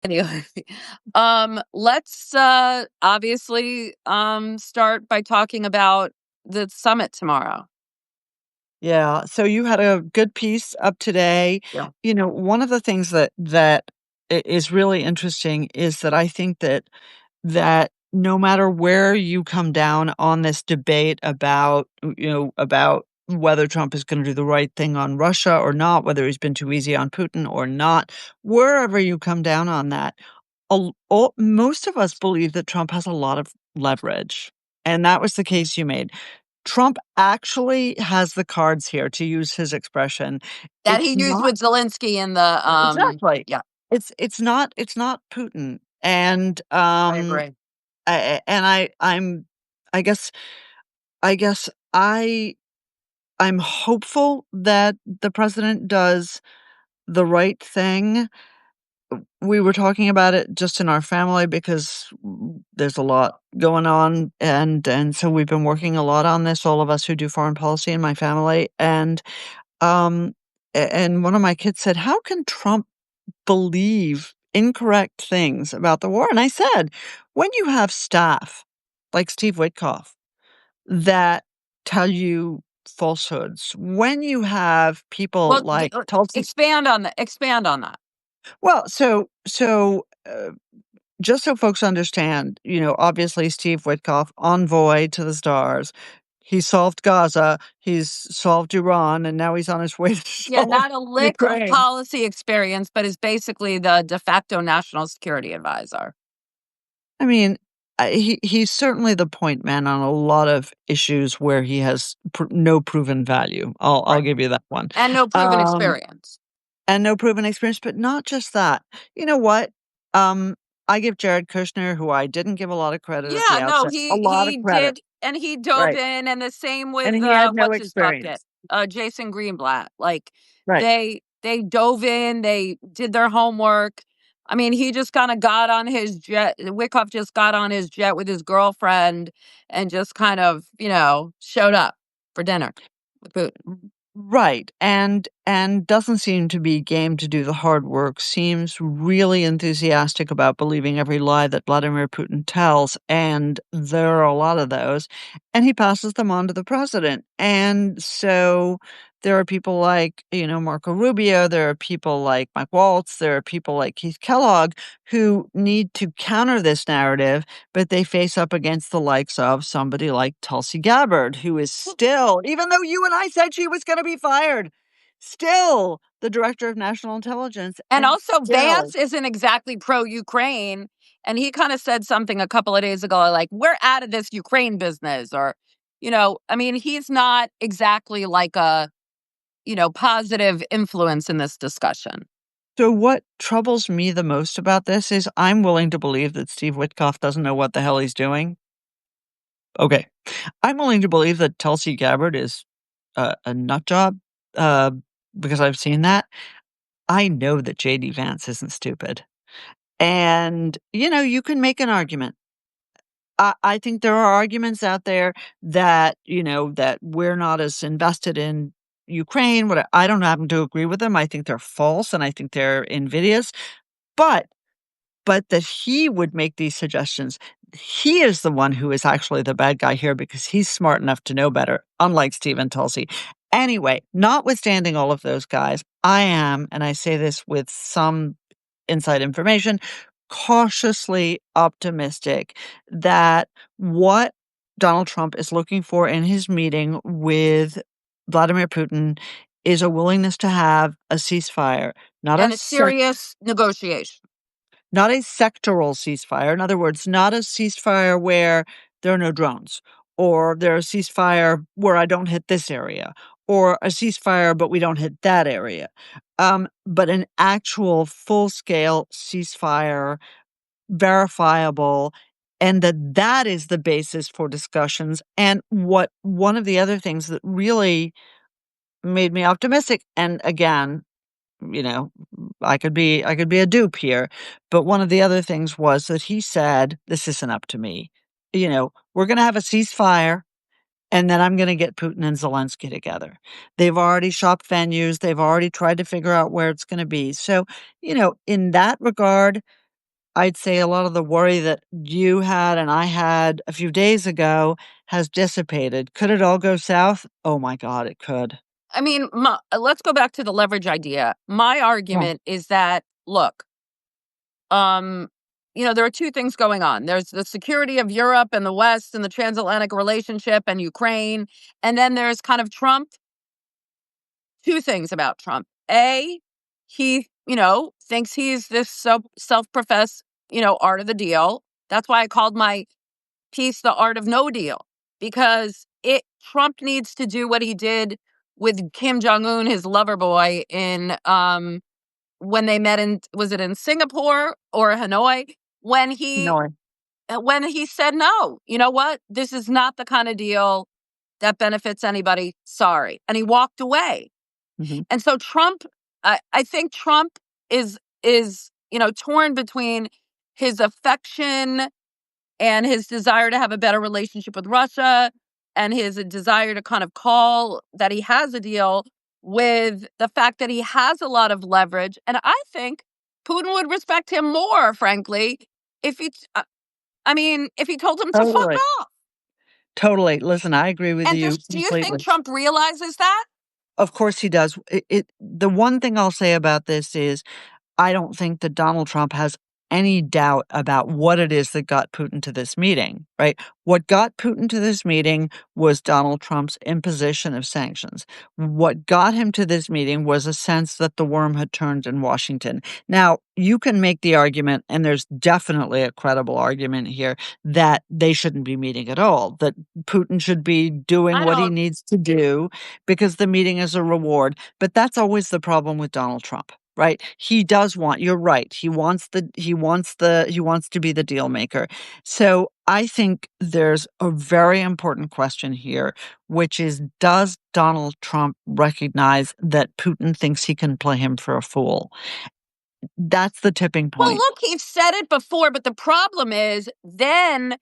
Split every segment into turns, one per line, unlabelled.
Anyway, let's obviously start by talking about the summit tomorrow.
Yeah, so you had a good piece up today.
Yeah.
One of the things that is really interesting is that I think that no matter where you come down on this debate about whether Trump is going to do the right thing on Russia or not, whether he's been too easy on Putin or not, wherever you come down on that, most of us believe that Trump has a lot of leverage. And that was the case you made. Trump actually has the cards here, to use his expression.
That he
It's
used
not
with Zelensky in the
exactly.
yeah,
It's not Putin. And
I agree.
I guess I guess I'm hopeful that the president does the right thing. We were talking about it just in our family because there's a lot going on, and so we've been working a lot on this, all of us who do foreign policy in my family. Um and one of my kids said, "How can Trump believe incorrect things about the war?" And I said, when you have staff like Steve Witkoff that tell you falsehoods, when you have people
Well,
like Tulsi.
expand on that.
Well, just so folks understand, obviously Steve Witkoff, envoy to the stars, he solved Gaza, he's solved Iran, and now he's on his way to
Yeah,
solve
not a lick of
Ukraine.
policy experience, but is basically the de facto national security advisor.
I mean, he's certainly the point man on a lot of issues where he has no proven value. I'll
Right.
give you that one.
And no proven
Um,
experience.
and no proven experience, but not just that. You know what? Um, I give Jared Kushner, who I didn't give a lot of credit at the
Yeah, no,
outset, a lot of
he
credit,
did, and he dove
right?
in, and the same
And
with
he had no
what's his bucket,
experience,
Jason Greenblatt. Like
right?
they dove in, they did their homework. I mean, he just kind of got on his jet. Wyckoff just got on his jet with his girlfriend and just kind of, showed up for dinner with Putin.
Right, and doesn't seem to be game to do the hard work, seems really enthusiastic about believing every lie that Vladimir Putin tells, and there are a lot of those, and he passes them on to the president. And so there are people like, Marco Rubio, there are people like Mike Waltz, there are people like Keith Kellogg who need to counter this narrative, but they face up against the likes of somebody like Tulsi Gabbard, who is still, even though you and I said she was going to be fired, still the director of national intelligence,
And
and
also,
still.
Vance isn't exactly pro Ukraine. And he kind of said something a couple of days ago, like, we're out of this Ukraine business. Or, I mean, he's not exactly like a, positive influence in this discussion.
So what troubles me the most about this is I'm willing to believe that Steve Witkoff doesn't know what the hell he's doing. Okay. I'm willing to believe that Tulsi Gabbard is a nut job, uh, because I've seen that. I know that JD Vance isn't stupid. And, you can make an argument. I think there are arguments out there that, that we're not as invested in Ukraine. What I don't happen to agree with them. I think they're false and I think they're invidious. But that he would make these suggestions, he is the one who is actually the bad guy here because he's smart enough to know better, unlike Stephen Tulsi. Anyway, notwithstanding all of those guys, I am, and I say this with some inside information, cautiously optimistic that what Donald Trump is looking for in his meeting with Vladimir Putin is a willingness to have a ceasefire, not
And
a
a serious negotiation.
not a sectoral ceasefire. In other words, not a ceasefire where there are no drones, or there's a ceasefire where I don't hit this area, or a ceasefire but we don't hit that area. But an actual full-scale ceasefire, verifiable, and that is the basis for discussions. And what one of the other things that really made me optimistic, and again, you know, I could be a dupe here, but one of the other things was that he said, "This isn't up to me. We're gonna have a ceasefire, and then I'm gonna get Putin and Zelensky together. They've already shopped venues, they've already tried to figure out where it's gonna be." So, in that regard, I'd say a lot of the worry that you had and I had a few days ago has dissipated. Could it all go south? Oh my God, it could.
I mean, let's go back to the leverage idea. My
Yeah.
argument is that, look, um, there are two things going on. There's the security of Europe and the West and the transatlantic relationship and Ukraine. And then there's kind of Trump. Two things about Trump. A, he, thinks he's this self-professed, art of the deal. That's why I called my piece the art of no deal, because Trump needs to do what he did with Kim Jong Un, his lover boy, in when they met in, was it in Singapore or Hanoi? When he
No.
when he said, no, you know what? This is not the kind of deal that benefits anybody. Sorry. And he walked away.
Mhm.
And so Trump, I think Trump is torn between his affection and his desire to have a better relationship with Russia, and his desire to kind of call that he has a deal, with the fact that he has a lot of leverage. And I think Putin would respect him more, frankly, if if he told him to fuck
Totally.
off.
Totally. Listen, I agree with
And
you
do you think
completely.
Trump realizes that?
Of course he does. The one thing I'll say about this is I don't think that Donald Trump has any doubt about what it is that got Putin to this meeting, right? What got Putin to this meeting was Donald Trump's imposition of sanctions. What got him to this meeting was a sense that the worm had turned in Washington. Now, you can make the argument, and there's definitely a credible argument here, that they shouldn't be meeting at all, that Putin should be doing
I
what he
don't.
needs to do because the meeting is a reward. But that's always the problem with Donald Trump. Right. He does want, you're right. He wants to be the deal maker. So I think there's a very important question here, which is, does Donald Trump recognize that Putin thinks he can play him for a fool? That's the tipping
Well,
point.
look, he said it before, but the problem is then,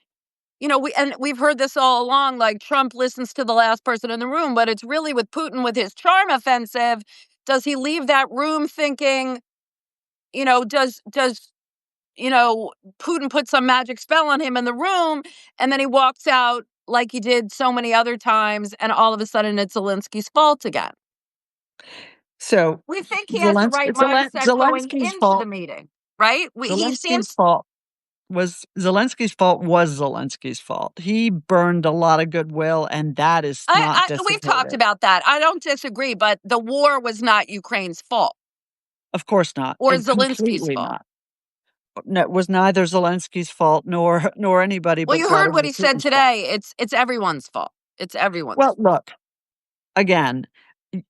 we've heard this all along, like Trump listens to the last person in the room, but it's really with Putin, with his charm offensive. Does he leave that room thinking, does you know, Putin put some magic spell on him in the room, and then he walks out like he did so many other times, and all of a sudden it's Zelensky's fault again.
So
We think he has the right mindset going
Zelensky's
into the
fault.
meeting, right? He
Zelensky's
seems.
fault was Zelensky's fault. He burned a lot of goodwill, and that is not
We've talked
dissipated.
about that. I don't disagree, but the war was not Ukraine's fault
Of course not,
or
and
Zelensky's
completely
fault.
not. No, it was neither Zelensky's fault nor anybody
Well,
but
you heard what
Vladimir
he said
Putin's fault.
today. It's everyone's fault. It's everyone's
Well,
fault.
look, again,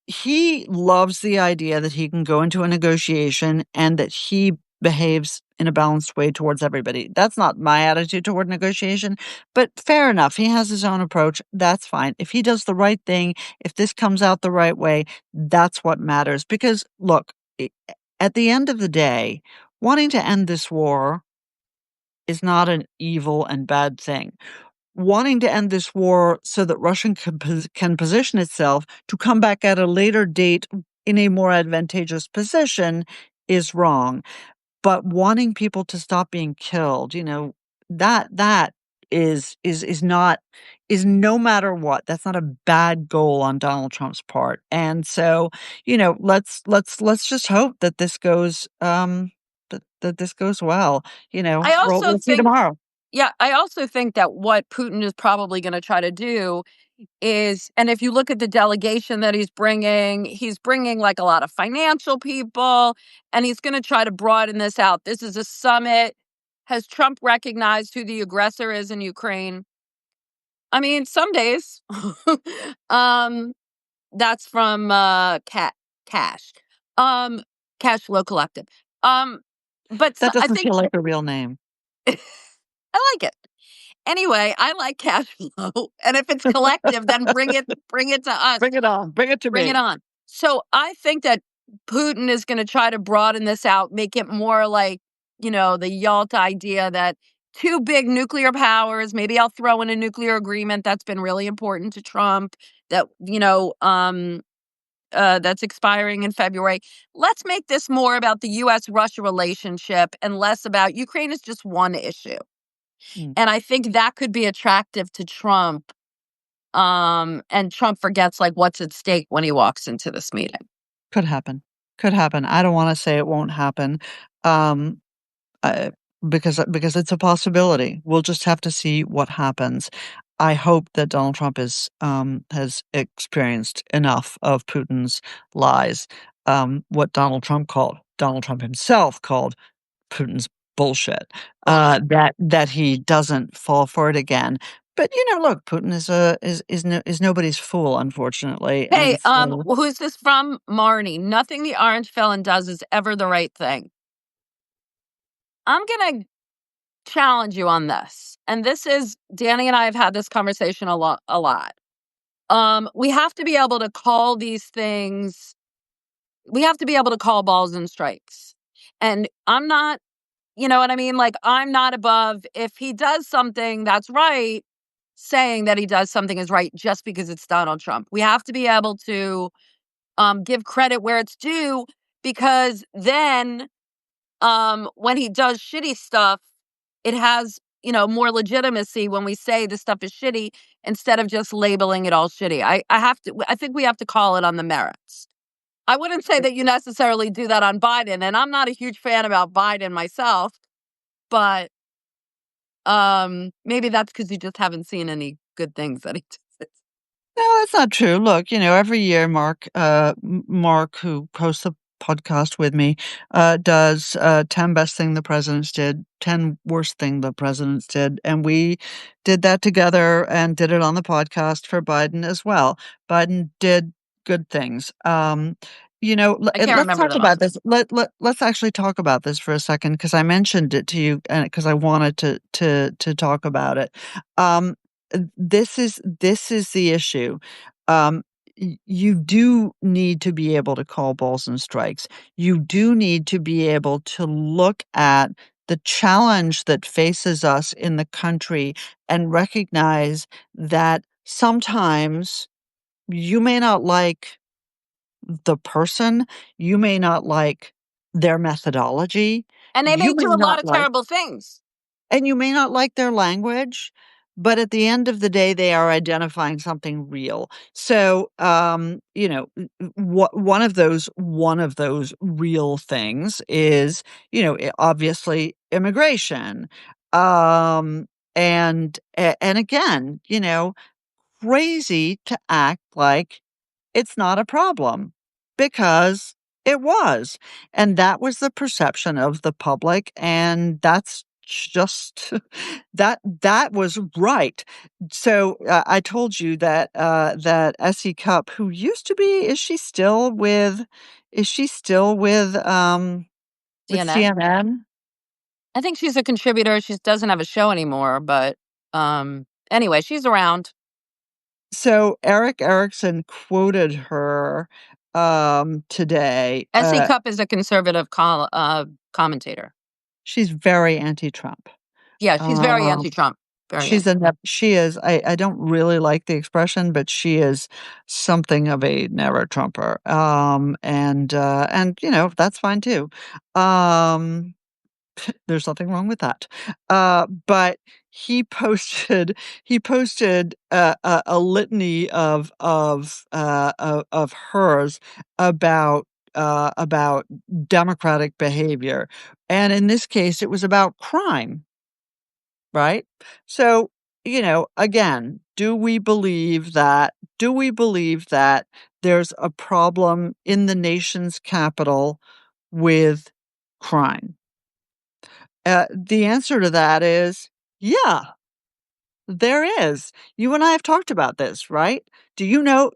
he loves the idea that he can go into a negotiation and that he behaves in a balanced way towards everybody. That's not my attitude toward negotiation, but fair enough. He has his own approach. That's fine. If he does the right thing, if this comes out the right way, that's what matters. Because look, at the end of the day, wanting to end this war is not an evil and bad thing. Wanting to end this war so that Russia can position itself to come back at a later date in a more advantageous position is wrong. But wanting people to stop being killed, that is not is no matter what. That's not a bad goal on Donald Trump's part. And so, let's just hope that this goes that this goes well.
I also
We'll see
think,
tomorrow.
yeah, I also think that what Putin is probably going to try to do is, and if you look at the delegation that he's bringing like a lot of financial people, and he's going to try to broaden this out. This is a summit. Has Trump recognized who the aggressor is in Ukraine? I mean, some days. um, that's from Cash, um, Cash Flow Collective. Um, but
That
I
doesn't
think
feel like a real name.
I like it. Anyway, I like cash flow, and if it's collective, then bring it to us.
Bring it on. Bring it to
Bring it
me.
on. So I think that Putin is going to try to broaden this out, make it more like, the Yalta idea that two big nuclear powers, maybe I'll throw in a nuclear agreement that's been really important to Trump, that, that's expiring in February. Let's make this more about the U.S.-Russia relationship and less about Ukraine is just one issue.
Mm.
And I think that could be attractive to Trump. And Trump forgets like what's at stake when he walks into this meeting.
Could happen. Could happen. I don't wanna say it won't happen, um, uh, because it's a possibility. We'll just have to see what happens. I hope that Donald Trump has experienced enough of Putin's lies, what Donald Trump himself called Putin's bullshit,
Bullshit.
that he doesn't fall for it again. But, look, Putin is nobody's fool, unfortunately,
Hey,
and so
who's this from? Marnie. Nothing the orange felon does is ever the right thing. I'm gonna challenge you on this. And this is Danny and I have had this conversation a lot. We have to be able to call these things, we have to be able to call balls and strikes. And I'm not, you know what I mean? Like, I'm not above if he does something that's right, saying that he does something is right just because it's Donald Trump. We have to be able to give credit where it's due, because then when he does shitty stuff, it has, more legitimacy when we say this stuff is shitty instead of just labeling it all shitty. I think we have to call it on the merits. I wouldn't say that you necessarily do that on Biden, and I'm not a huge fan about Biden myself, but maybe that's because you just haven't seen any good things that he does.
no, that's not true. Look, every year, Mark, who hosts the podcast with me, does 10 best thing the presidents did, 10 worst thing the presidents did. And we did that together and did it on the podcast for Biden as well. Biden did good things.
I can't
Let's
remember
talk
them all.
about this. Let's actually talk about this for a second, because I mentioned it to you and because I wanted to talk about it. Um, this is the issue. Um, you do need to be able to call balls and strikes. You do need to be able to look at the challenge that faces us in the country and recognize that sometimes you may not like the person, you may not like their methodology,
And they
you
may
may
do a lot
not
of
like
terrible things.
and you may not like their language, but at the end of the day, they are identifying something real. So, one of those real things is, obviously immigration. Um, and again, crazy to act like it's not a problem, because it was, and that was the perception of the public, and that's just that was right. So, I told you that S.E. Cupp, who used to be is she still with
CNN.
CNN?
I think she's a contributor. She doesn't have a show anymore, but anyway, she's around.
So Eric Erickson quoted her, today.
S.E. Cupp is a conservative commentator.
She's very anti-Trump.
Yeah, she's very
Um,
anti-Trump. Very
she's a
anti-Trump.
nep she is I don't really like the expression, but she is something of a never Trumper. And, that's fine too. Um There's nothing wrong with that. But he posted he posted a litany of hers about democratic behavior, and in this case, it was about crime, right? So, again, do we believe that there's a problem in the nation's capital with crime? The answer to that is, yeah, there is. You and I have talked about this, right? Do you know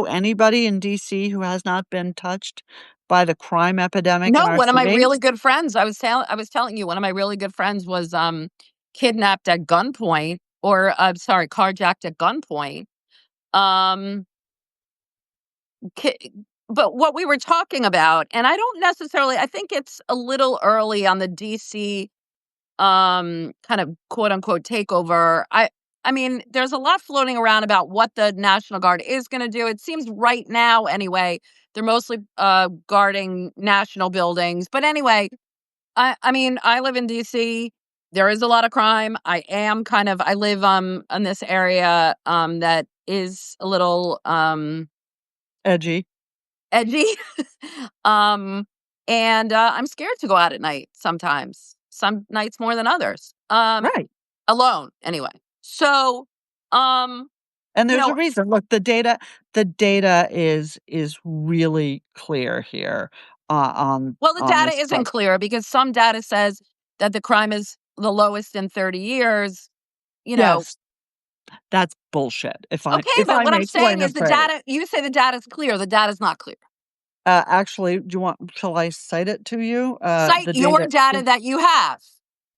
anybody in DC who has not been touched by the crime epidemic in
No,
our
one of my
city?
really good friends, I was telling you, one of my really good friends was kidnapped at gunpoint, or sorry, carjacked at gunpoint. Um ki- but what we were talking about, and I don't necessarily, I think it's a little early on the DC kind of quote unquote takeover. I mean, there's a lot floating around about what the National Guard is going to do. It seems right now, anyway, they're mostly guarding national buildings. But anyway, I mean, I live in DC. There is a lot of crime. I live in this area that is a little
Edgy.
edgy. um and I'm scared to go out at night sometimes. Some nights more than others.
Right.
Alone anyway. So, um
And
you
there's a
know,
reason. Look, the data is really clear here,
well, the
on
data
this
isn't
stuff.
clear because some data says that the crime is the lowest in 30 years, you know.
Yes, that's bullshit, if I
Okay,
if
but
I
what I'm
may
saying
coin a
is the
phrase.
data, you say the data's clear, the data's not clear.
Actually, shall I cite it to you?
Cite
The
your
data
data that you have.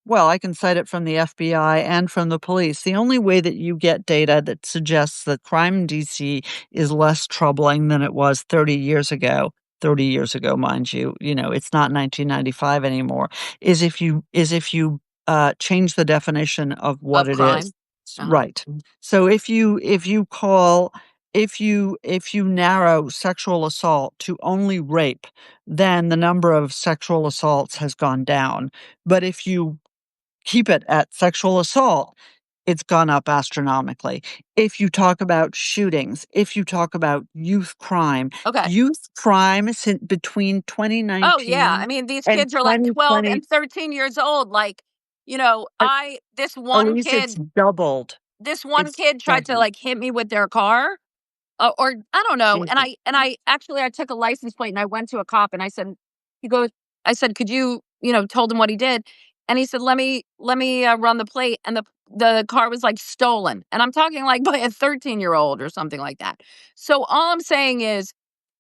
Well, I can cite it from the FBI and from the police. The only way that you get data that suggests that crime in DC is less troubling than it was 30 years ago, mind you, it's not 1995 anymore, is if you change the definition of what
Of
it is.
crime. Uh-huh.
Right. So if you narrow sexual assault to only rape, then the number of sexual assaults has gone down. But if you keep it at sexual assault, it's gone up astronomically. If you talk about shootings, if you talk about
Okay.
youth crime between
Oh, yeah.
2019
I mean, these
and
kids are like 12
2020,
and 13 years old. Like,
uh, Elise,
this one
It's
kid tried to
doubled.
like hit me with their car. Or I don't know. And
Jesus
I actually I took a license plate and I went to a cop and I said, he goes, I said, could you, told him what he did. And he said, let me run the plate. And the car was like stolen. And I'm talking like by a 13-year-old or something like that. So all I'm saying is,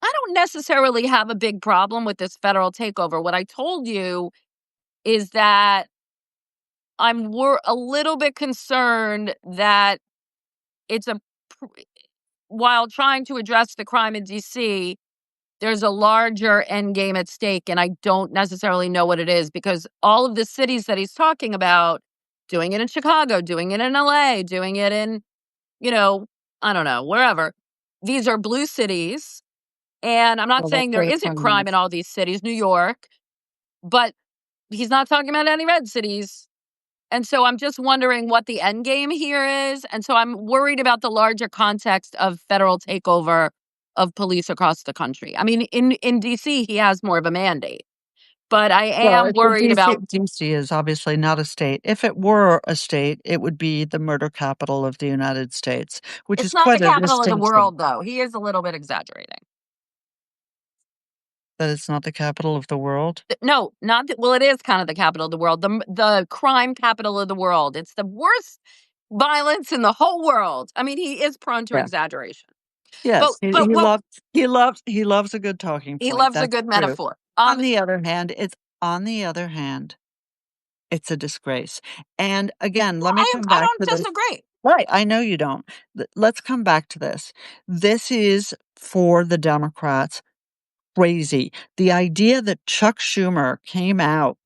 I don't necessarily have a big problem with this federal takeover. What I told you is that we're a little bit concerned that it's a pr- while trying to address the crime in DC, there's a larger end game at stake, and I don't necessarily know what it is because all of the cities that he's talking about, doing it in Chicago, doing it in LA, doing it in, you know, I don't know, wherever. These are blue cities, and I'm not
Well, that's
saying there
where the
isn't
crime
crime in
is.
all these cities, New York, but he's not talking about any red cities. And so I'm just wondering what the end game here is. And so I'm worried about the larger context of federal takeover of police across the country. I mean, in DC, he has more of a mandate, but I
Well,
am
it's a
worried about.
DC is obviously not a state. If it were a state, it would be the murder capital of the United States, which
It's
is
not the
quite a
capital of the
distinction.
world, though. He is a little bit exaggerating.
That it's not the capital of the world.
No, not well. It is kind of the capital of the world, the crime capital of the world. It's the worst violence in the whole world. I mean, he is prone to
Yeah.
exaggeration, but
Yes,
but what
he loves a good talking
he
point.
loves a
That's
good
true.
metaphor.
On the other hand, it's a disgrace. And again, let me come
I
back
don't
to this.
disagree.
Right, I know you don't. Let's come back to this. This is for the Democrats crazy. The idea that Chuck Schumer came out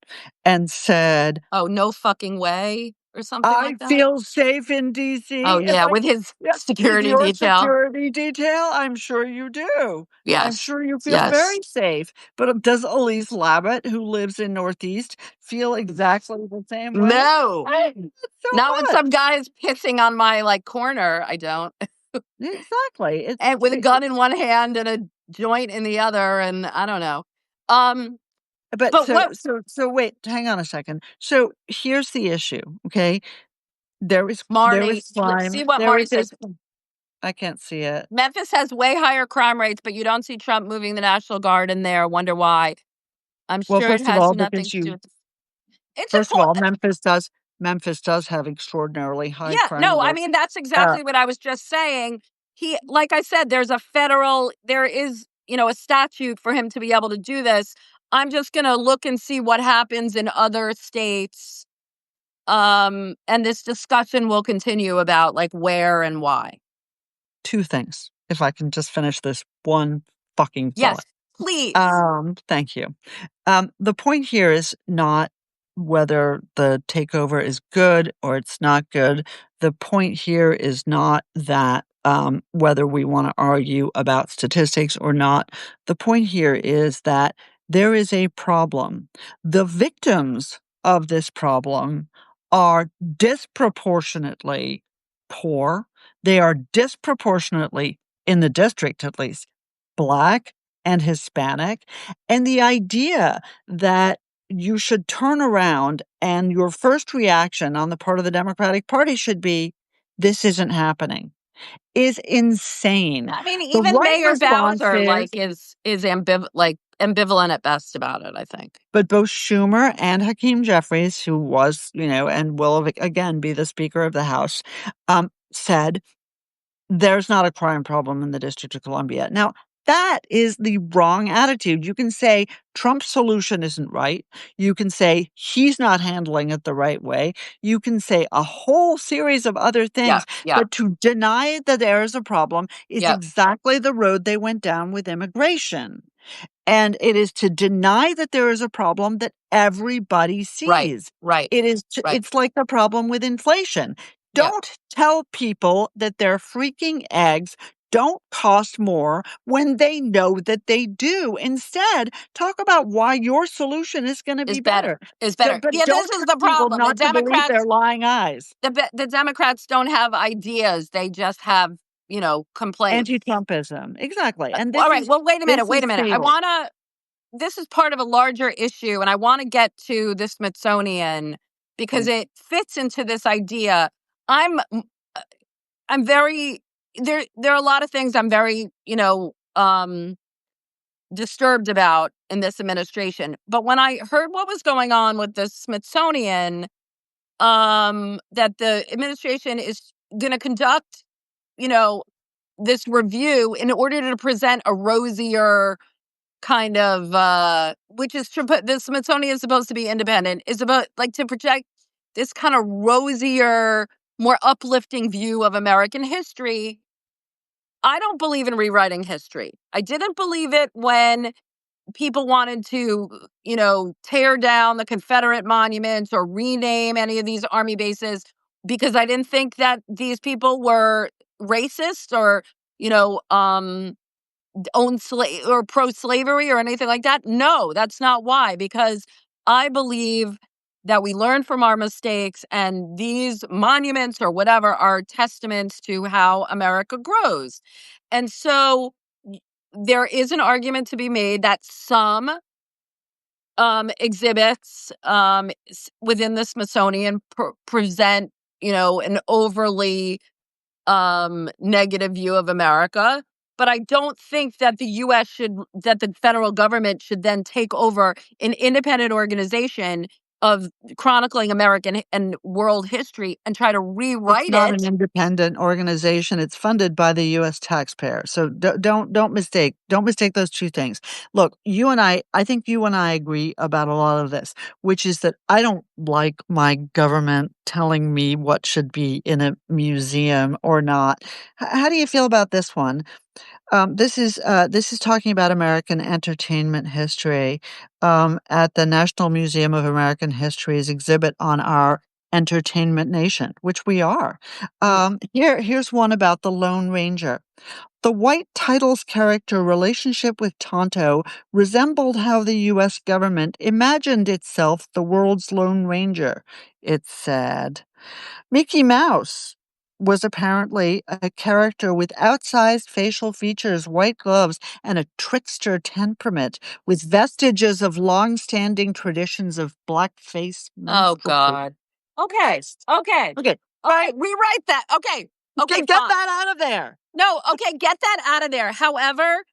and said,
Oh, no fucking way or something
"I
like that?
feel safe in
Oh,
DC." It's
yeah,
like,
with his
yeah, with
security
your
detail.
security detail, I'm sure you do. I'm
Yes.
sure you feel
Yes.
very safe. But does Elise Labott, who lives in Northeast, feel exactly the same way?
No.
Not so
Not when
much.
some guy's pissing on my, like, corner, I don't.
Exactly.
And with a gun in one hand and a joint in the other, and I don't know. Um,
But
but what
wait, hang on a second. So here's the issue, okay? There was
Marty, let's see
crime.
what Marty says.
I can't see it.
Memphis has way higher crime rates, but you don't see Trump moving the National Guard in there. Wonder why. I'm
Well,
sure it has nothing to do with it's a
first of all, Memphis does have extraordinarily high
Yeah,
crime
no, I
rates.
mean, that's
Uh,
exactly what I was just saying. Like I said, there is, a statute for him to be able to do this. I'm just going to look and see what happens in other states. And this discussion will continue about like where and why.
Two things, if I can just finish this one fucking
Yes,
thought.
please.
Thank you. The point here is not whether the takeover is good or it's not good. The point here is not that whether we want to argue about statistics or not. The point here is that there is a problem. The victims of this problem are disproportionately poor. They are disproportionately, in the district at least, Black and Hispanic. And the idea that you should turn around and your first reaction on the part of the Democratic Party should be, this isn't happening, is insane.
I mean,
The
even
right
Mayor
response
Bowser
is,
is ambivalent at best about it, I think.
but both Schumer and Hakeem Jeffries, who was, and will again be the Speaker of the House, said there's not a crime problem in the District of Columbia. Now, that is the wrong attitude. You can say Trump's solution isn't right. You can say he's not handling it the right way. You can say a whole series of other
Yeah,
things.
yeah,
But to deny that there is a problem is
yeah.
exactly the road they went down with immigration. And it is to deny that there is a problem that everybody
Right,
sees.
right, right.
It's like the problem with inflation.
Yeah,
Don't tell people that their freaking eggs don't cost more when they know that they do. Instead, talk about why your solution is going to be
is better.
better.
Is better.
But
Yeah, this
don't
is
tell
the
people
problem.
not to believe their lying eyes.
The Democrats don't have ideas. They just have, complaints.
Anti-Trumpism. Exactly. And
All right. Well, wait a minute.
this
Wait
is
a minute.
fatal.
This is part of a larger issue, and I want to get to the Smithsonian because
Please.
it fits into this idea. I'm, I'm very, there are a lot of things I'm very, disturbed about in this administration. But when I heard what was going on with the Smithsonian, that the administration is going to conduct, you know, this review in order to present a rosier kind of, which is the Smithsonian is supposed to be independent, is about like to project this kind of rosier, more uplifting view of American history. I don't believe in rewriting history. I didn't believe it when people wanted to, tear down the Confederate monuments or rename any of these army bases because I didn't think that these people were racist or, own slave or pro-slavery or anything like that. No, that's not why, because I believe that we learn from our mistakes and these monuments or whatever are testaments to how America grows. And so there is an argument to be made that some exhibits within the Smithsonian present, an overly negative view of America. But I don't think that that the federal government should then take over an independent organization of chronicling American and world history and try to
It's
rewrite
not an
it.
independent organization. It's funded by the U.S. taxpayer. So don't mistake those two things. Look, I think you and I agree about a lot of this, which is that I don't like my government telling me what should be in a museum or not. How do you feel about this one? This is talking about American entertainment history at the National Museum of American History's exhibit on our entertainment nation, which we are.
Mm.
Here's one about the Lone Ranger. The white title's character relationship with Tonto resembled how the U.S. government imagined itself the world's Lone Ranger. It's sad. Mickey Mouse was apparently a character with outsized facial features, white gloves, and a trickster temperament, with vestiges of long-standing traditions of blackface
Oh
minstrelsy.
God. Okay. Okay.
Okay,
All right. Rewrite that. Okay. Okay.
get
Fine.
that out of there.
No. Okay. Get that out of there. However,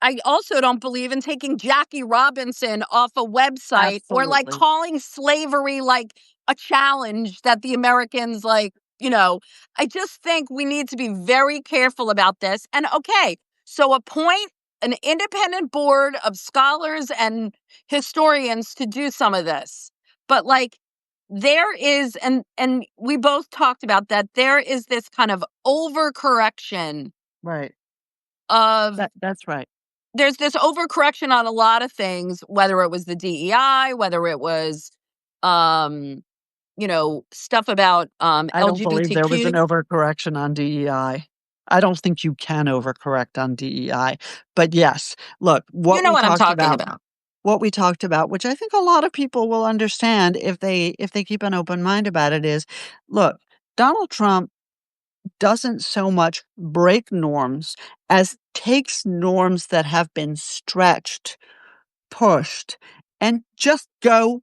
I also don't believe in taking Jackie Robinson off a website or like
Absolutely.
calling slavery like a challenge that the Americans I just think we need to be very careful about this. And okay, so appoint an independent board of scholars and historians to do some of this. But like there is and we both talked about that there is this kind of overcorrection
Right.
of
That's right.
there's this overcorrection on a lot of things, whether it was the DEI, whether it was, um, stuff about
I don't believe there was an
LGBTQ.
overcorrection on DEI. I don't think you can overcorrect on DEI. But yes, look,
You know what I'm talking about.
what we talked about, which I think a lot of people will understand if they keep an open mind about it, is look, Donald Trump doesn't so much break norms as takes norms that have been stretched, pushed, and just go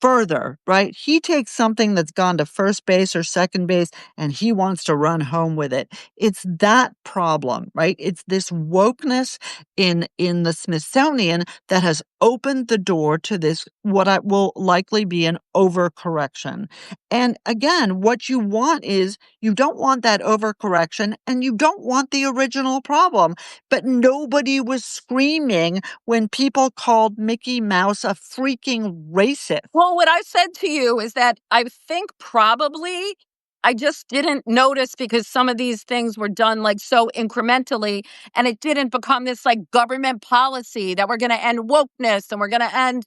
further, right? He takes something that's gone to first base or second base and he wants to run home with it. It's that problem, right? It's this wokeness in the Smithsonian that has opened the door to this what I will likely be an overcorrection. And again, what you want is you don't want that overcorrection and you don't want the original problem. But nobody was screaming when people called Mickey Mouse a freaking racist.
Well, what I said to you is that I think probably I just didn't notice because some of these things were done like so incrementally and it didn't become this like government policy that we're going to end wokeness and we're going to end,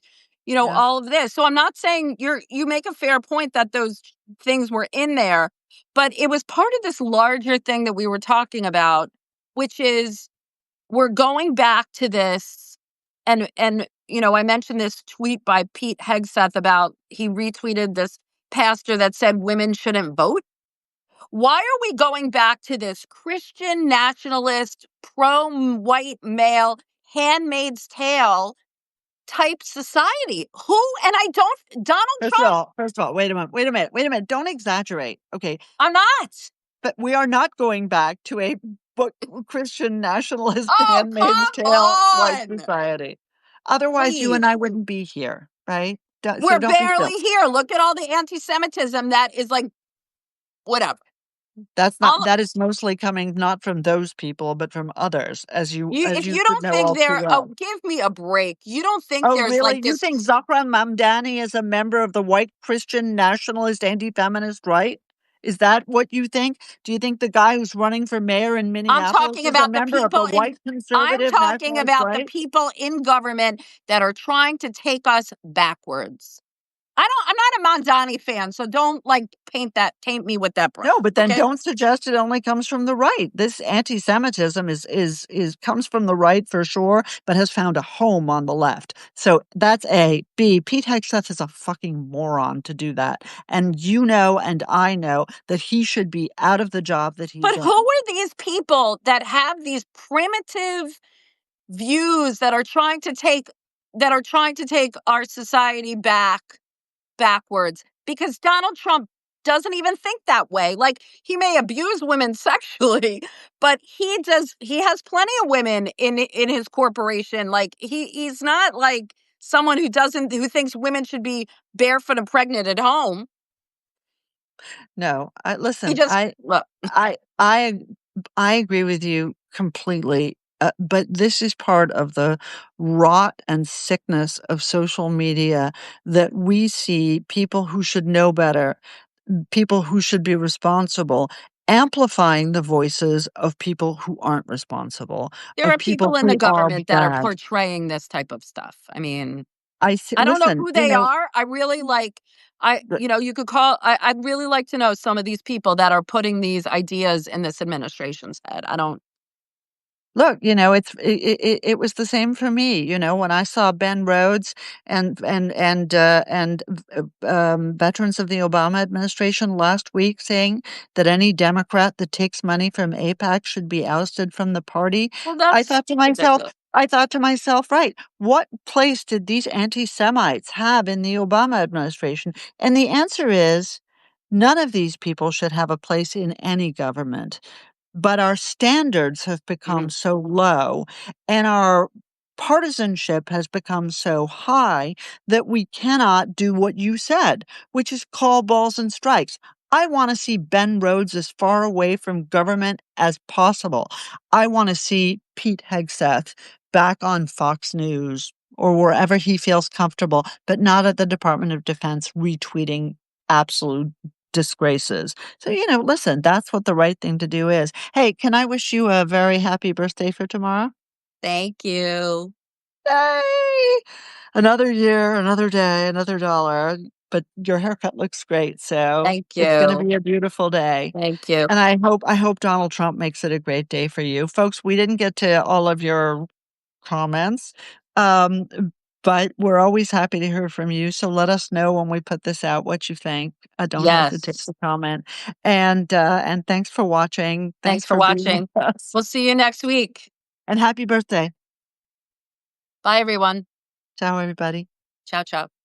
Yeah.
all of this. So I'm not saying you make a fair point that those things were in there, but it was part of this larger thing that we were talking about, which is we're going back to this and I mentioned this tweet by Pete Hegseth about he retweeted this pastor that said women shouldn't vote. Why are we going back to this Christian nationalist pro white male handmaid's tale type society? Who and I don't Donald Trump.
First of all, wait a minute. Don't exaggerate. Okay.
I'm not.
But we are not going back to a book Christian nationalist
Oh,
handmaid's
come
tale like
on.
society. Otherwise, you and
Please.
I wouldn't be here, right? So
We're
don't be silly.
barely here. Look at all the anti-Semitism that is like whatever. All
That is mostly coming not from those people, but from others,
if
as you
you
should
don't
know
think
all too
they're
well.
give me a break. You don't think
Oh,
there's
really?
like
You
this.
think Zahra Mamdani is a member of the white Christian nationalist anti-feminist right? Is that what you think? Do you think the guy who's running for mayor in
I'm
Minneapolis
talking
is a
about the
member of the
people in
white
I'm
conservative
talking
nationalist
about the
right?
people in government that are trying to take us backwards. I'm not a Mondani fan, so don't like taint me with that brush.
No, but then
Okay?
don't suggest it only comes from the right. This anti-Semitism is comes from the right for sure, but has found a home on the left. So that's A. B. Pete Hegseth is a fucking moron to do that, and you know, and I know that he should be out of the job that
But
he's
who
in.
are these people that have these primitive views that are trying to take our society backwards because Donald Trump doesn't even think that way. Like he may abuse women sexually, but he has plenty of women in his corporation. Like he's not like someone who thinks women should be barefoot and pregnant at home.
No,
He
listen,
just look,
I I I agree with you completely. But this is part of the rot and sickness of social media that we see people who should know better, people who should be responsible, amplifying the voices of people who aren't responsible,
there
of
are
people
people in the
who are
government that are
bad.
portraying this type of stuff. I mean,
I see,
I don't know
listen,
who they are. I really like you could call I'd really like to know some of these people that are putting these ideas in this administration's head. I don't
look, it was the same for me, when I saw Ben Rhodes and veterans of the Obama administration last week saying that any Democrat that takes money from AIPAC should be ousted from the party.
well,
I
that's
thought to myself
ridiculous.
I thought to myself, right, what place did these anti-Semites have in the Obama administration? And the answer is none of these people should have a place in any government. But our standards have become
Mhm.
so low and our partisanship has become so high that we cannot do what you said, which is call balls and strikes. I want to see Ben Rhodes as far away from government as possible. I want to see Pete Hegseth back on Fox News or wherever he feels comfortable, but not at the Department of Defense retweeting absolute disgraces. So, listen, that's what the right thing to do is. Hey, can I wish you a very happy birthday for tomorrow?
Thank you.
Yay! Another year, another day, another dollar. but your haircut looks great, so
Thank
it's gonna
you.
be a beautiful day.
Thank you.
And I hope Donald Trump makes it a great day for you. Folks, we didn't get to all of your comments, um, but we're always happy to hear from you, so let us know when we put this out what you think. Don't hesitate
Yes.
to comment. And thanks for watching.
Thanks
Thanks
for
for being with
watching.
us.
We'll see you next week.
And happy birthday.
Bye, everyone.
Ciao, everybody.
Ciao, ciao.